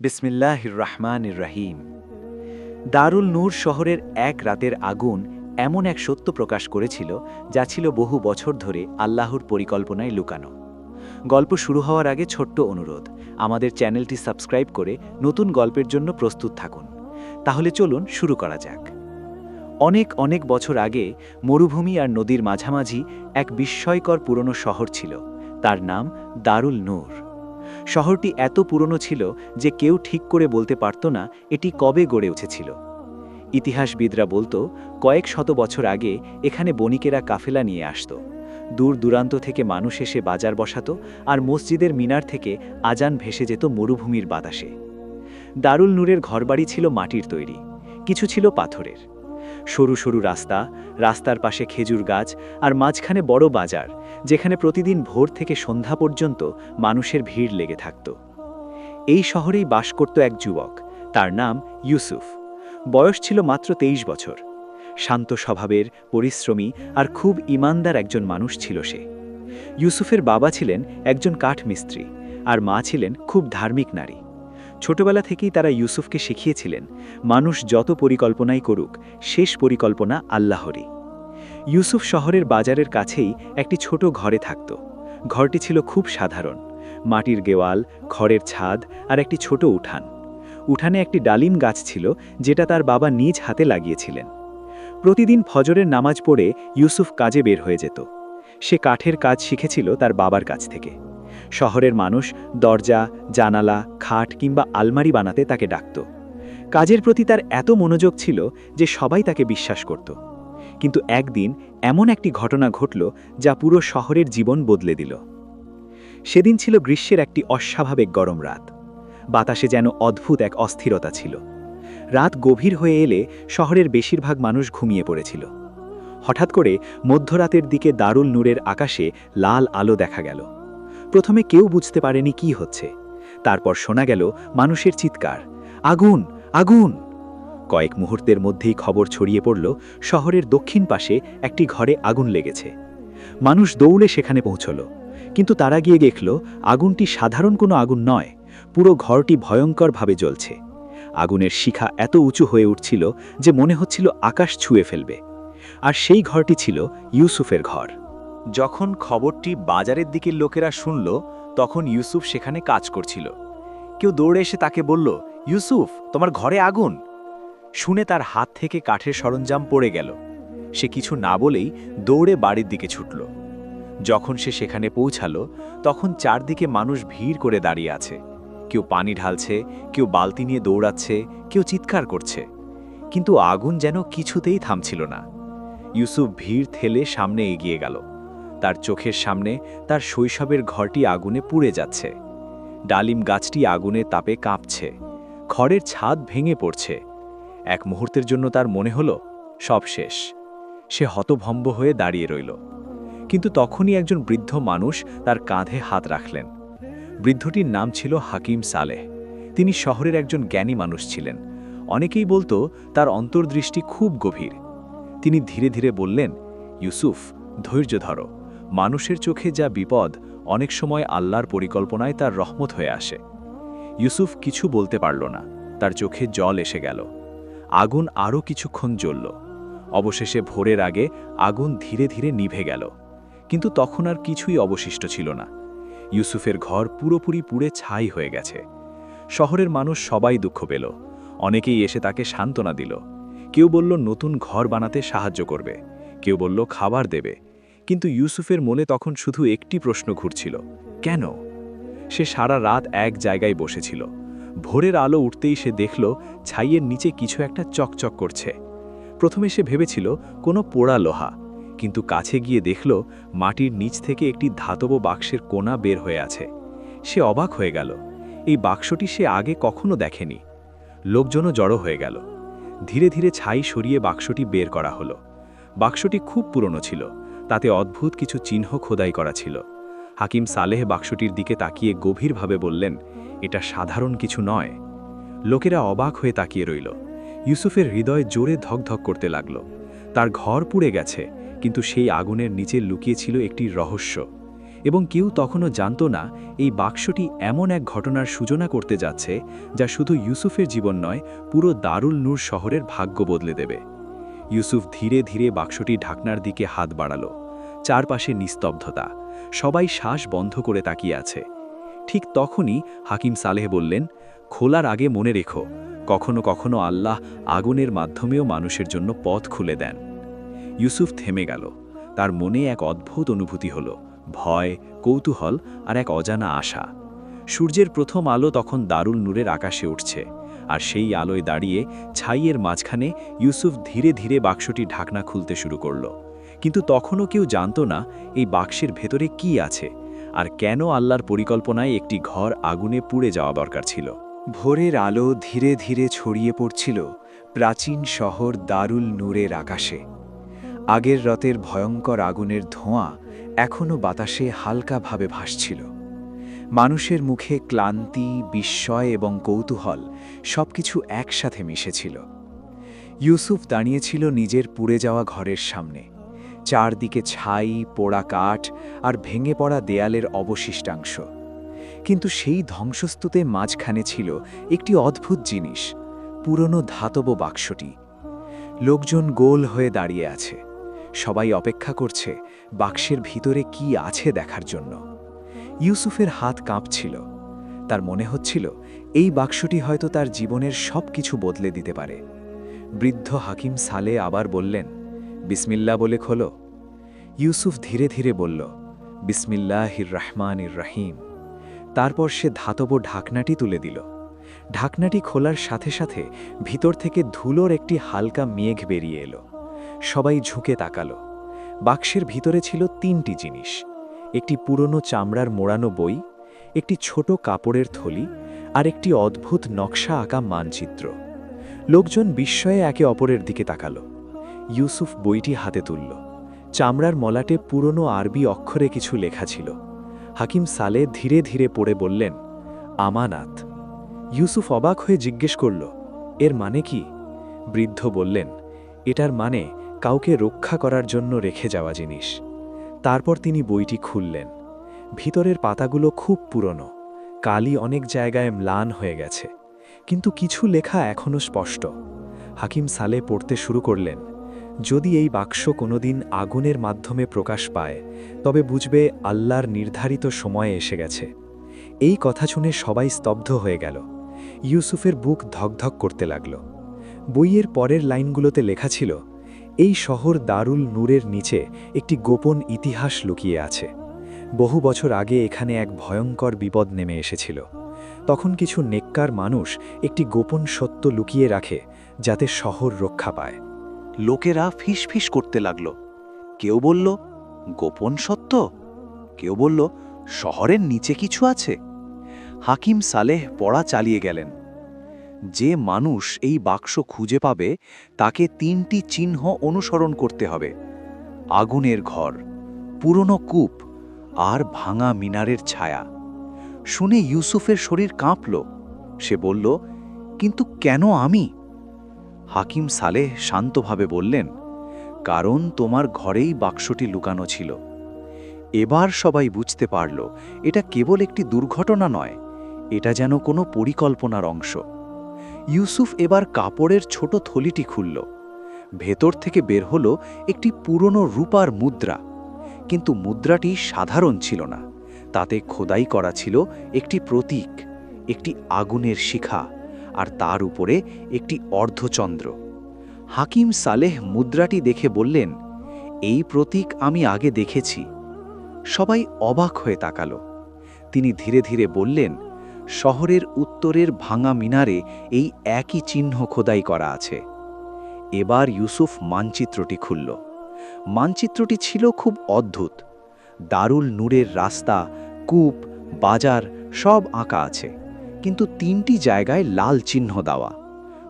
বিসমিল্লাহির রহমানির রহিম। দারুল নূর শহরের এক রাতের আগুন এমন এক সত্য প্রকাশ করেছিল যা ছিল বহু বছর ধরে আল্লাহর পরিকল্পনায় লুকানো। গল্প শুরু হওয়ার আগে ছোট্ট অনুরোধ, আমাদের চ্যানেলটি সাবস্ক্রাইব করে নতুন গল্পের জন্য প্রস্তুত থাকুন। তাহলে চলুন শুরু করা যাক। অনেক অনেক বছর আগে মরুভূমি আর নদীর মাঝামাঝি এক বিস্ময়কর পুরনো শহর ছিল। তার নাম দারুল নূর। শহরটি এত পুরনো ছিল যে কেউ ঠিক করে বলতে পারত না এটি কবে গড়ে উঠেছিল। ইতিহাসবিদরা বলতো কয়েক শত বছর আগে এখানে বণিকেরা কাফেলা নিয়ে আসত। দূর দূরান্ত থেকে মানুষ এসে বাজার বসাতো আর মসজিদের মিনার থেকে আজান ভেসে যেত মরুভূমির বাতাসে। দারুল নূরের ঘরবাড়ি ছিল মাটির তৈরি, কিছু ছিল পাথরের। সরু সরু রাস্তা, রাস্তার পাশে খেজুর গাছ আর মাঝখানে বড় বাজার, যেখানে প্রতিদিন ভোর থেকে সন্ধ্যা পর্যন্ত মানুষের ভিড় লেগে থাকত। এই শহরেই বাস করত এক যুবক, তার নাম ইউসুফ। বয়স ছিল মাত্র 23 বছর। শান্ত স্বভাবের, পরিশ্রমী আর খুব ইমানদার একজন মানুষ ছিল সে। ইউসুফের বাবা ছিলেন একজন কাঠমিস্ত্রি আর মা ছিলেন খুব ধার্মিক নারী। ছোটবেলা থেকেই তারা ইউসুফকে শিখিয়েছিলেন, মানুষ যত পরিকল্পনাই করুক, শেষ পরিকল্পনা আল্লাহরই। ইউসুফ শহরের বাজারের কাছেই একটি ছোট ঘরে থাকত। ঘরটি ছিল খুব সাধারণ, মাটির দেওয়াল, খড়ের ছাদ আর একটি ছোট উঠান। উঠানে একটি ডালিম গাছ ছিল, যেটা তার বাবা নিজ হাতে লাগিয়েছিলেন। প্রতিদিন ফজরের নামাজ পড়ে ইউসুফ কাজে বের হয়ে যেত। সে কাঠের কাজ শিখেছিল তার বাবার কাছ থেকে। শহরের মানুষ দরজা, জানালা, খাট কিংবা আলমারি বানাতে তাকে ডাকত। কাজের প্রতি তার এত মনোযোগ ছিল যে সবাই তাকে বিশ্বাস করত। কিন্তু একদিন এমন একটি ঘটনা ঘটল যা পুরো শহরের জীবন বদলে দিল। সেদিন ছিল গ্রীষ্মের একটি অস্বাভাবিক গরম রাত। বাতাসে যেন অদ্ভুত এক অস্থিরতা ছিল। রাত গভীর হয়ে এলে শহরের বেশিরভাগ মানুষ ঘুমিয়ে পড়েছিল। হঠাৎ করে মধ্যরাতের দিকে দারুল নূরের আকাশে লাল আলো দেখা গেল। প্রথমে কেউ বুঝতে পারেনি কি হচ্ছে। তারপর শোনা গেল মানুষের চিৎকার, আগুন, আগুন! কয়েক মুহূর্তের মধ্যেই খবর ছড়িয়ে পড়ল শহরের দক্ষিণ পাশে একটি ঘরে আগুন লেগেছে। মানুষ দৌড়ে সেখানে পৌঁছল, কিন্তু তারা গিয়ে দেখল আগুনটি সাধারণ কোনো আগুন নয়, পুরো ঘরটি ভয়ঙ্করভাবে জ্বলছে। আগুনের শিখা এত উঁচু হয়ে উঠছিল যে মনে হচ্ছিল আকাশ ছুঁয়ে ফেলবে। আর সেই ঘরটি ছিল ইউসুফের ঘর। যখন খবরটি বাজারের দিকের লোকেরা শুনল, তখন ইউসুফ সেখানে কাজ করছিল। কেউ দৌড়ে এসে তাকে বলল, ইউসুফ, তোমার ঘরে আগুন! শুনে তার হাত থেকে কাঠের সরঞ্জাম পড়ে গেল। সে কিছু না বলেই দৌড়ে বাড়ির দিকে ছুটল। যখন সে সেখানে পৌঁছালো, তখন চারদিকে মানুষ ভিড় করে দাঁড়িয়ে আছে। কেউ পানি ঢালছে, কেউ বালতি নিয়ে দৌড়াচ্ছে, কেউ চিৎকার করছে। কিন্তু আগুন যেন কিছুতেই থামছিল না। ইউসুফ ভিড় ঠেলে সামনে এগিয়ে গেল। তার চোখের সামনে তার শৈশবের ঘরটি আগুনে পুড়ে যাচ্ছে। ডালিম গাছটি আগুনের তাপে কাঁপছে। খড়ের ছাদ ভেঙে পড়ছে। এক মুহূর্তের জন্য তার মনে হলো সব শেষ। সে হতভম্ব হয়ে দাঁড়িয়ে রইল। কিন্তু তখনই একজন বৃদ্ধ মানুষ তার কাঁধে হাত রাখলেন। বৃদ্ধটির নাম ছিল হাকিম সালেহ। তিনি শহরের একজন জ্ঞানী মানুষ ছিলেন। অনেকেই বলতো তার অন্তর্দৃষ্টি খুব গভীর। তিনি ধীরে ধীরে বললেন, ইউসুফ, ধৈর্য ধরো। মানুষের চোখে যা বিপদ, অনেক সময় আল্লাহর পরিকল্পনায় তার রহমত হয়ে আসে। ইউসুফ কিছু বলতে পারল না। তার চোখে জল এসে গেল। আগুন আরও কিছুক্ষণ জ্বলল। অবশেষে ভোরের আগে আগুন ধীরে ধীরে নিভে গেল। কিন্তু তখন আর কিছুই অবশিষ্ট ছিল না। ইউসুফের ঘর পুরোপুরি পুড়ে ছাই হয়ে গেছে। শহরের মানুষ সবাই দুঃখ পেল। অনেকেই এসে তাকে সান্ত্বনা দিল। কেউ বলল নতুন ঘর বানাতে সাহায্য করবে, কেউ বলল খাবার দেবে। কিন্তু ইউসুফের মনে তখন শুধু একটি প্রশ্ন ঘুরছিল, কেন? সে সারা রাত এক জায়গায় বসেছিল। ভোরের আলো উঠতেই সে দেখল ছাইয়ের নিচে কিছু একটা চকচক করছে। প্রথমে সে ভেবেছিল কোনো পোড়া লোহা, কিন্তু কাছে গিয়ে দেখল মাটির নিচ থেকে একটি ধাতব বাক্সের কোণা বের হয়ে আছে। সে অবাক হয়ে গেল। এই বাক্সটি সে আগে কখনো দেখেনি। লোকজনও জড়ো হয়ে গেল। ধীরে ধীরে ছাই সরিয়ে বাক্সটি বের করা হলো। বাক্সটি খুব পুরনো ছিল। তাতে অদ্ভুত কিছু চিহ্ন খোদাই করা ছিল। হাকিম সালেহ বাক্সটির দিকে তাকিয়ে গভীরভাবে বললেন, এটা সাধারণ কিছু নয়। লোকেরা অবাক হয়ে তাকিয়ে রইল। ইউসুফের হৃদয় জোরে ধকধক করতে লাগল। তার ঘর পুড়ে গেছে, কিন্তু সেই আগুনের নিচে লুকিয়ে ছিল একটি রহস্য। এবং কেউ তখনও জানত না এই বাক্সটি এমন এক ঘটনার সূচনা করতে যাচ্ছে যা শুধু ইউসুফের জীবন নয়, পুরো দারুল নূর শহরের ভাগ্য বদলে দেবে। ইউসুফ ধীরে ধীরে বাক্সটি ঢাকনার দিকে হাত বাড়াল। চারপাশে নিস্তব্ধতা, সবাই শ্বাস বন্ধ করে তাকিয়ে আছে। ঠিক তখনই হাকিম সালেহ বললেন, খোলার আগে মনে রেখো, কখনো কখনো আল্লাহ আগুনের মাধ্যমেও মানুষের জন্য পথ খুলে দেন। ইউসুফ থেমে গেল। তার মনে এক অদ্ভুত অনুভূতি হল, ভয়, কৌতূহল আর এক অজানা আশা। সূর্যের প্রথম আলো তখন দারুল নূরের আকাশে উঠছে, আর সেই আলোয় দাঁড়িয়ে ছাইয়ের মাঝখানে ইউসুফ ধীরে ধীরে বাক্সটি ঢাকনা খুলতে শুরু করল। কিন্তু তখনও কেউ জানত না এই বাক্সের ভেতরে কি আছে, আর কেন আল্লাহর পরিকল্পনায় একটি ঘর আগুনে পুড়ে যাওয়া দরকার ছিল। ভোরের আলো ধীরে ধীরে ছড়িয়ে পড়ছিল প্রাচীন শহর দারুল নূরের আকাশে। আগের রাতের ভয়ঙ্কর আগুনের ধোঁয়া এখনও বাতাসে হালকাভাবে ভাসছিল। মানুষের মুখে ক্লান্তি, বিস্ময় এবং কৌতূহল সবকিছু একসাথে মিশেছিল। ইউসুফ দাঁড়িয়েছিল নিজের পুড়ে যাওয়া ঘরের সামনে। চারদিকে ছাই, পোড়া কাঠ আর ভেঙে পড়া দেয়ালের অবশিষ্টাংশ। কিন্তু সেই ধ্বংসস্তূতে মাঝখানে ছিল একটি অদ্ভুত জিনিস, পুরনো ধাতব বাক্সটি। লোকজন গোল হয়ে দাঁড়িয়ে আছে। সবাই অপেক্ষা করছে বাক্সের ভিতরে কি আছে দেখার জন্য। ইউসুফের হাত কাঁপছিল। তার মনে হচ্ছিল এই বাক্সটি হয়তো তার জীবনের সব কিছু বদলে দিতে পারে। বৃদ্ধ হাকিম সালে আবার বললেন, বিসমিল্লাহ বলে খোলো। ইউসুফ ধীরে ধীরে বলল, বিসমিল্লাহির রহমানির রহিম। তারপর সে ধাতব ঢাকনাটি তুলে দিল। ঢাকনাটি খোলার সাথে সাথে ভিতর থেকে ধুলোর একটি হালকা মেঘ বেরিয়ে এলো। সবাই ঝুঁকে তাকালো। বাক্সের ভিতরে ছিল তিনটি জিনিস: একটি পুরনো চামড়ার মোড়ানো বই, একটি ছোট কাপড়ের থলি, আর একটি অদ্ভুত নকশা আঁকা মানচিত্র। লোকজন বিস্ময়ে একে অপরের দিকে তাকালো। ইউসুফ বইটি হাতে তুলল। চামড়ার মলাটে পুরনো আরবি অক্ষরে কিছু লেখা ছিল। হাকিম সালে ধীরে ধীরে পড়ে বললেন, আমানাত। ইউসুফ অবাক হয়ে জিজ্ঞেস করল, এর মানে কি? বৃদ্ধ বললেন, এটার মানে কাউকে রক্ষা করার জন্য রেখে যাওয়া জিনিস। তারপর তিনি বইটি খুললেন। ভিতরের পাতাগুলো খুব পুরনো, কালি অনেক জায়গায় ম্লান হয়ে গেছে, কিন্তু কিছু লেখা এখনও স্পষ্ট। হাকিম সালে পড়তে শুরু করলেন, যদি এই বাক্স কোনোদিন আগুনের মাধ্যমে প্রকাশ পায়, তবে বুঝবে আল্লাহর নির্ধারিত সময়ে এসে গেছে। এই কথা শুনে সবাই স্তব্ধ হয়ে গেল। ইউসুফের বুক ধকধক করতে লাগল। বইয়ের পরের লাইনগুলোতে লেখা ছিল, এই শহর দারুল নূরের নিচে একটি গোপন ইতিহাস লুকিয়ে আছে। বহু বছর আগে এখানে এক ভয়ঙ্কর বিপদ নেমে এসেছিল। তখন কিছু নেককার মানুষ একটি গোপন সত্য লুকিয়ে রাখে, যাতে শহর রক্ষা পায়। লোকেরা ফিসফিস করতে লাগল। কেউ বলল, গোপন সত্য। কেউ বলল, শহরের নিচে কিছু আছে। হাকিম সালেহ পড়া চালিয়ে গেলেন, যে মানুষ এই বাক্স খুঁজে পাবে তাকে তিনটি চিহ্ন অনুসরণ করতে হবে: আগুনের ঘর, পুরনো কূপ আর ভাঙা মিনারের ছায়া। শুনে ইউসুফের শরীর কাঁপল। সে বলল, কিন্তু কেন আমি? হাকিম সালেহ শান্তভাবে বললেন, কারণ তোমার ঘরেই বাক্সটি লুকানো ছিল। এবার সবাই বুঝতে পারল এটা কেবল একটি দুর্ঘটনা নয়, এটা যেন কোনো পরিকল্পনার অংশ। ইউসুফ এবার কাপড়ের ছোট থলিটি খুলল। ভেতর থেকে বের হলো একটি পুরনো রূপার মুদ্রা। কিন্তু মুদ্রাটি সাধারণ ছিল না। তাতে খোদাই করা ছিল একটি প্রতীক, একটি আগুনের শিখা, আর তার উপরে একটি অর্ধচন্দ্র। হাকিম সালেহ মুদ্রাটি দেখে বললেন, এই প্রতীক আমি আগে দেখেছি। সবাই অবাক হয়ে তাকালো। তিনি ধীরে ধীরে বললেন, শহরের উত্তরের ভাঙা মিনারে এই একই চিহ্ন খোদাই করা আছে। এবার ইউসুফ মানচিত্রটি খুলল। মানচিত্রটি ছিল খুব অদ্ভুত। দারুল নূরের রাস্তা, কূপ, বাজার সব আঁকা আছে, কিন্তু তিনটি জায়গায় লাল চিহ্ন দেওয়া।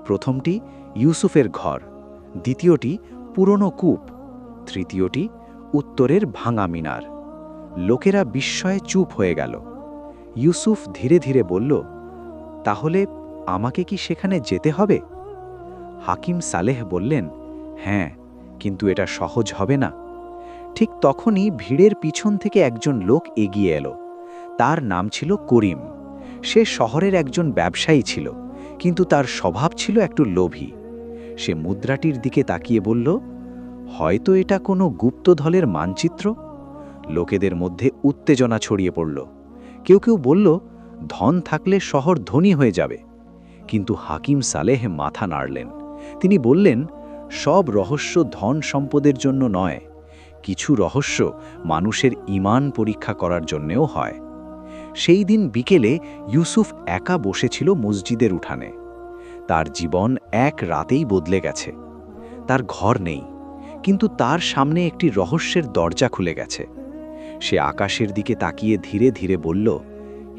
প্রথমটি ইউসুফের ঘর, দ্বিতীয়টি পুরনো কূপ, তৃতীয়টি উত্তরের ভাঙা মিনার। লোকেরা বিস্ময়ে চুপ হয়ে গেল। ইউসুফ ধীরে ধীরে বলল, তাহলে আমাকে কি সেখানে যেতে হবে? হাকিম সালেহ বললেন, হ্যাঁ, কিন্তু এটা সহজ হবে না। ঠিক তখনই ভিড়ের পিছন থেকে একজন লোক এগিয়ে এলো। তার নাম ছিল করিম। সে শহরের একজন ব্যবসায়ী ছিল, কিন্তু তার স্বভাব ছিল একটু লোভী। সে মুদ্রাটির দিকে তাকিয়ে বলল, হয়তো এটা কোনো গুপ্তধলের মানচিত্র। লোকেদের মধ্যে উত্তেজনা ছড়িয়ে পড়ল। কেউ কেউ বলল, ধন থাকলে শহর ধনী হয়ে যাবে। কিন্তু হাকিম সালেহ মাথা নাড়লেন। তিনি বললেন, সব রহস্য ধন সম্পদের জন্য নয়, কিছু রহস্য মানুষের ঈমান পরীক্ষা করার জন্যেও হয়। সেই দিন বিকেলে ইউসুফ একা বসেছিল মসজিদের উঠানে। তার জীবন এক রাতেই বদলে গেছে। তার ঘর নেই, কিন্তু তার সামনে একটি রহস্যের দরজা খুলে গেছে। সে আকাশের দিকে তাকিয়ে ধীরে ধীরে বলল,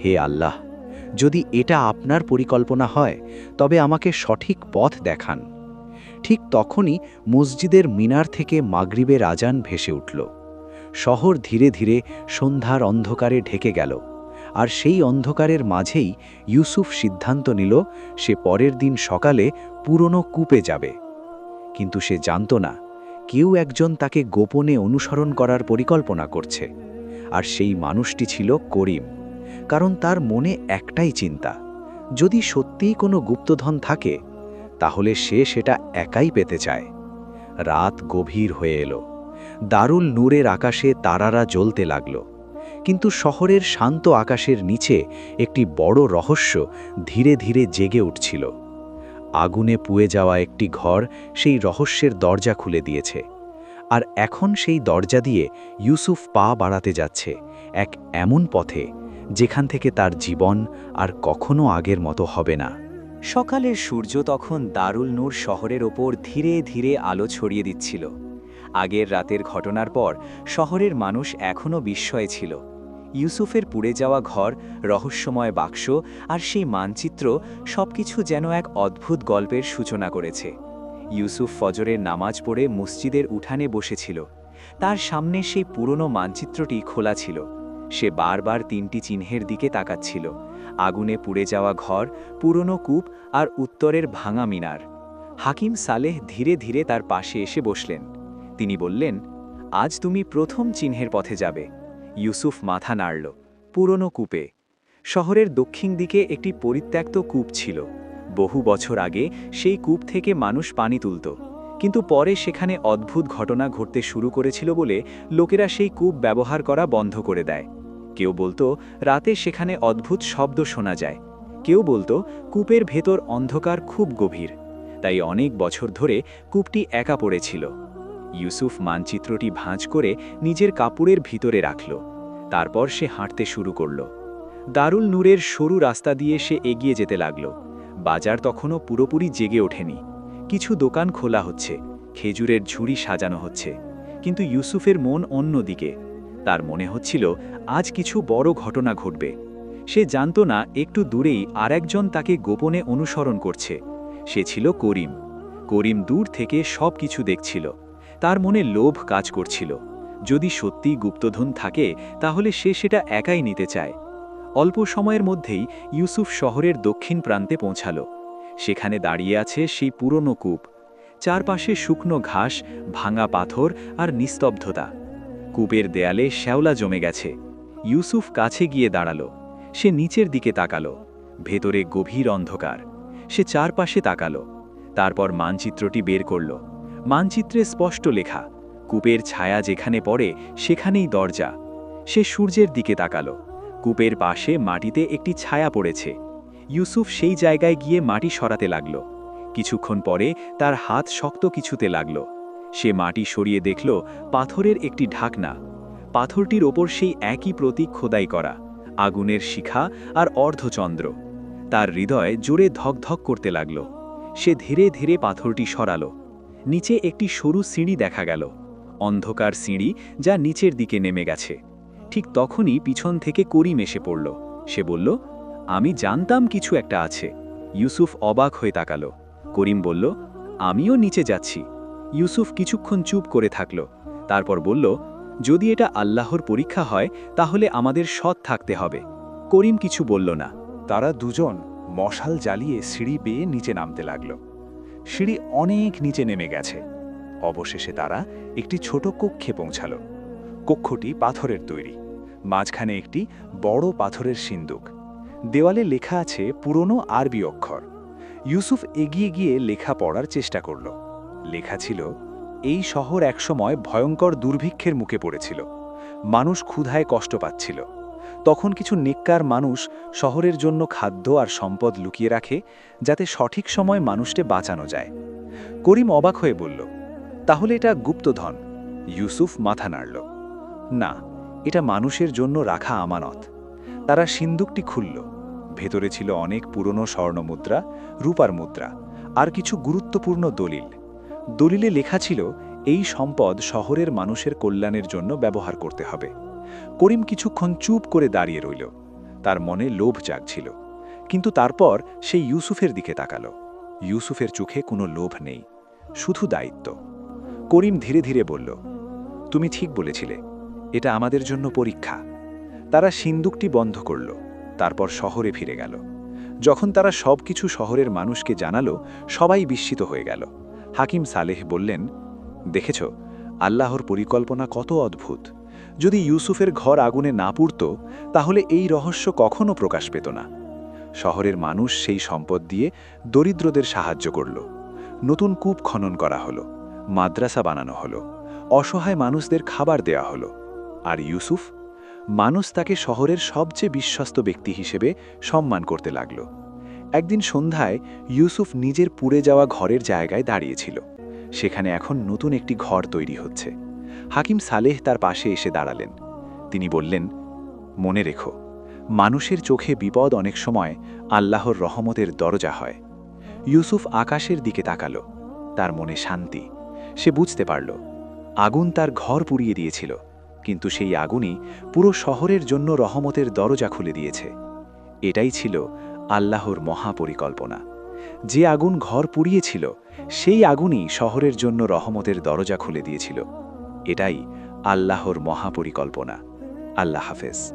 হে আল্লাহ, যদি এটা আপনার পরিকল্পনা হয় তবে আমাকে সঠিক পথ দেখান। ঠিক তখনই মসজিদের মিনার থেকে মাগরিবের আজান ভেসে উঠল। শহর ধীরে ধীরে সন্ধ্যার অন্ধকারে ঢেকে গেল। আর সেই অন্ধকারের মাঝেই ইউসুফ সিদ্ধান্ত নিল সে পরের দিন সকালে পুরনো কূপে যাবে। কিন্তু সে জানত না, কেউ একজন তাকে গোপনে অনুসরণ করার পরিকল্পনা করছে। আর সেই মানুষটি ছিল করিম। কারণ তার মনে একটাই চিন্তা, যদি সত্যিই কোনো গুপ্তধন থাকে তাহলে সে সেটা একাই পেতে চায়। রাত গভীর হয়ে এলো। দারুল নূরের আকাশে তারারা জ্বলতে লাগল। কিন্তু শহরের শান্ত আকাশের নিচে একটি বড় রহস্য ধীরে ধীরে জেগে উঠছিল। আগুনে পুড়ে যাওয়া একটি ঘর সেই রহস্যের দরজা খুলে দিয়েছে। আর এখন সেই দরজা দিয়ে ইউসুফ পা বাড়াতে যাচ্ছে এক এমন পথে যেখান থেকে তার জীবন আর কখনো আগের মতো হবে না। সকালের সূর্য তখন দারুল নূর শহরের ওপর ধীরে ধীরে আলো ছড়িয়ে দিচ্ছিল। আগের রাতের ঘটনার পর শহরের মানুষ এখনও বিস্ময়ে ছিল। ইউসুফের পুড়ে যাওয়া ঘর, রহস্যময় বাক্স আর সেই মানচিত্র সবকিছু যেন এক অদ্ভুত গল্পের সূচনা করেছে। ইউসুফ ফজরের নামাজ পড়ে মসজিদের উঠানে বসেছিল। তার সামনে সেই পুরনো মানচিত্রটি খোলা ছিল। সে বারবার তিনটি চিহ্নের দিকে তাকাচ্ছিল: আগুনে পুড়ে যাওয়া ঘর, পুরনো কূপ আর উত্তরের ভাঙা মিনার। হাকিম সালেহ ধীরে ধীরে তার পাশে এসে বসলেন। তিনি বললেন, আজ তুমি প্রথম চিহ্নের পথে যাবে। ইউসুফ মাথা নাড়ল। পুরনো কূপে। শহরের দক্ষিণ দিকে একটি পরিত্যক্ত কূপ ছিল। বহু বছর আগে সেই কূপ থেকে মানুষ পানি তুলত, কিন্তু পরে সেখানে অদ্ভুত ঘটনা ঘটতে শুরু করেছিল বলে লোকেরা সেই কূপ ব্যবহার করা বন্ধ করে দেয়। কেউ বলতো রাতে সেখানে অদ্ভুত শব্দ শোনা যায়, কেউ বলতো কূপের ভেতর অন্ধকার খুব গভীর। তাই অনেক বছর ধরে কূপটি একা পড়েছিল। ইউসুফ মানচিত্রটি ভাঁজ করে নিজের কাপড়ের ভিতরে রাখল। তারপর সে হাঁটতে শুরু করল। দারুল নূরের সরু রাস্তা দিয়ে সে এগিয়ে যেতে লাগল। বাজার তখনও পুরোপুরি জেগে ওঠেনি। কিছু দোকান খোলা হচ্ছে, খেজুরের ঝুড়ি সাজানো হচ্ছে, কিন্তু ইউসুফের মন অন্যদিকে। তার মনে হচ্ছিল আজ কিছু বড় ঘটনা ঘটবে। সে জানত না একটু দূরেই আরেকজন তাকে গোপনে অনুসরণ করছে। সে ছিল করিম। করিম দূর থেকে সব কিছু দেখছিল। তার মনে লোভ কাজ করছিল। যদি সত্যি গুপ্তধন থাকে তাহলে সে সেটা একাই নিতে চায়। অল্প সময়ের মধ্যেই ইউসুফ শহরের দক্ষিণ প্রান্তে পৌঁছাল। সেখানে দাঁড়িয়ে আছে সেই পুরনো কূপ। চারপাশে শুকনো ঘাস, ভাঙা পাথর আর নিস্তব্ধতা। কূপের দেয়ালে শ্যাওলা জমে গেছে। ইউসুফ কাছে গিয়ে দাঁড়াল। সে নিচের দিকে তাকালো। ভেতরে গভীর অন্ধকার। সে চারপাশে তাকালো। তারপর মানচিত্রটি বের করল। মানচিত্রে স্পষ্ট লেখা, কূপের ছায়া যেখানে পড়ে সেখানেই দরজা। সে সূর্যের দিকে তাকালো। কূপের পাশে মাটিতে একটি ছায়া পড়েছে। ইউসুফ সেই জায়গায় গিয়ে মাটি সরাতে লাগল। কিছুক্ষণ পরে তার হাত শক্ত কিছুতে লাগল। সে মাটি সরিয়ে দেখল পাথরের একটি ঢাকনা। পাথরটির ওপর সেই একই প্রতীক খোদাই করা, আগুনের শিখা আর অর্ধচন্দ্র। তার হৃদয় জোরে ধকধক করতে লাগল। সে ধীরে ধীরে পাথরটি সরালো। নিচে একটি সরু সিঁড়ি দেখা গেল, অন্ধকার সিঁড়ি যা নিচের দিকে নেমে গেছে। ঠিক তখনই পিছন থেকে করিম এসে পড়ল। সে বলল, আমি জানতাম কিছু একটা আছে। ইউসুফ অবাক হয়ে তাকালো। করিম বলল, আমিও নিচে যাচ্ছি। ইউসুফ কিছুক্ষণ চুপ করে থাকল। তারপর বলল, যদি এটা আল্লাহর পরীক্ষা হয় তাহলে আমাদের সৎ থাকতে হবে। করিম কিছু বলল না। তারা দুজন মশাল জ্বালিয়ে সিঁড়ি বেয়ে নিচে নামতে লাগল। সিঁড়ি অনেক নিচে নেমে গেছে। অবশেষে তারা একটি ছোট কক্ষে পৌঁছাল। কক্ষটি পাথরের তৈরি, মাঝখানে একটি বড় পাথরের সিন্দুক। দেওয়ালে লেখা আছে পুরনো আরবি অক্ষর। ইউসুফ এগিয়ে গিয়ে লেখা পড়ার চেষ্টা করল। লেখা ছিল, এই শহর একসময় ভয়ঙ্কর দুর্ভিক্ষের মুখে পড়েছিল। মানুষ ক্ষুধায় কষ্ট পাচ্ছিল। তখন কিছু নেককার মানুষ শহরের জন্য খাদ্য আর সম্পদ লুকিয়ে রাখে, যাতে সঠিক সময় মানুষকে বাঁচানো যায়। করিম অবাক হয়ে বলল, তাহলে এটা গুপ্তধন? ইউসুফ মাথা নাড়ল। না, এটা মানুষের জন্য রাখা আমানত। তারা সিন্দুকটি খুলল। ভেতরে ছিল অনেক পুরনো স্বর্ণমুদ্রা, রূপার মুদ্রা আর কিছু গুরুত্বপূর্ণ দলিল। দলিলে লেখা ছিল, এই সম্পদ শহরের মানুষের কল্যাণের জন্য ব্যবহার করতে হবে। করিম কিছুক্ষণ চুপ করে দাঁড়িয়ে রইল। তার মনে লোভ জাগছিল। কিন্তু তারপর সে ইউসুফের দিকে তাকালো। ইউসুফের চোখে কোনো লোভ নেই, শুধু দায়িত্ব। করিম ধীরে ধীরে বলল, তুমি ঠিক বলেছিলে, এটা আমাদের জন্য পরীক্ষা। তারা সিন্দুকটি বন্ধ করল, তারপর শহরে ফিরে গেল। যখন তারা সবকিছু শহরের মানুষকে জানালো, সবাই বিস্মিত হয়ে গেল। হাকিম সালেহ বললেন, দেখেছ, আল্লাহর পরিকল্পনা কত অদ্ভুত। যদি ইউসুফের ঘর আগুনে না পুড়ত, তাহলে এই রহস্য কখনো প্রকাশ পেত না। শহরের মানুষ সেই সম্পদ দিয়ে দরিদ্রদের সাহায্য করল। নতুন কূপ খনন করা হলো, মাদ্রাসা বানানো হলো, অসহায় মানুষদের খাবার দেয়া হলো। আর ইউসুফ, মানুষ তাকে শহরের সবচেয়ে বিশ্বস্ত ব্যক্তি হিসেবে সম্মান করতে লাগল। একদিন সন্ধ্যায় ইউসুফ নিজের পুড়ে যাওয়া ঘরের জায়গায় দাঁড়িয়েছিল। সেখানে এখন নতুন একটি ঘর তৈরি হচ্ছে। হাকিম সালেহ তার পাশে এসে দাঁড়ালেন। তিনি বললেন, মনে রেখো, মানুষের চোখে বিপদ অনেক সময় আল্লাহর রহমতের দরজা হয়। ইউসুফ আকাশের দিকে তাকালো। তার মনে শান্তি। সে বুঝতে পারল, আগুন তার ঘর পুড়িয়ে দিয়েছিল, কিন্তু সেই আগুনই পুরো শহরের জন্য রহমতের দরজা খুলে দিয়েছে। এটাই ছিল আল্লাহর মহাপরিকল্পনা। যে আগুন ঘর পুড়িয়েছিল, সেই আগুনই শহরের জন্য রহমতের দরজা খুলে দিয়েছিল। এটাই আল্লাহর মহাপরিকল্পনা। আল্লাহ হাফেজ।